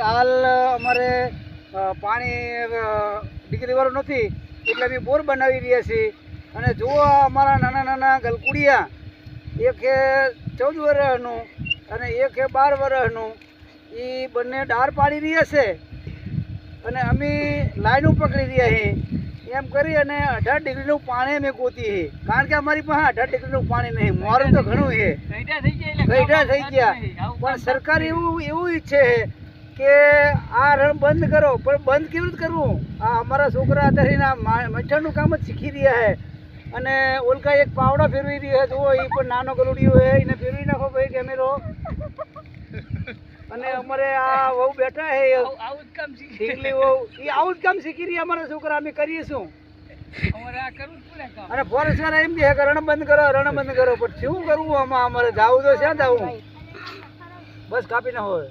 હાલ અમારે પાણી ડિગ્રી વાળું નથી એટલે અમે બોર બનાવી રહ્યા છીએ અને જુઓ અમારા નાના નાના ગલકુડિયા એક છે 14 વર્ષનું અને એક છે 12 વર્ષનું એ બંને ડાર પાડી રહ્યા છે અને અમે લાઈનો પકડી રહ્યા છીએ એમ કરી અને 18 ડિગ્રીનું પાણી અમે ગોતી છે કારણ કે અમારી પાસે 18 ડિગ્રીનું પાણી નહીં મોરું તો ઘણું છે ગઈઢા થઈ ગયા પણ સરકાર એવું ઈચ્છે કે આ રણ બંધ કરો પણ બંધ કેવી રીતે કરવું આ અમારા છોકરા અત્યારે મચ્છરનું કામ જ શીખી રહ્યા છે અને ઓલકા એક પાવડા ફેરવી રહ્યા છે જુઓ એ પણ નાનો ગલુડિયો છે એને ફેરવી નાખો ભાઈ કેમેરો અને અમારે આ વહુ બેઠા છે ઢીંગલી વહુ એ આવું જ કામ શીખી રહ્યા અમારા છોકરા અમે કરીશું અને ફોરેસ્ટ વાળા એમ કહે કે રણ બંધ કરો પણ શું કરવું આમાં અમારે જવું તો ક્યાં જવું બસ કાપી ના હોય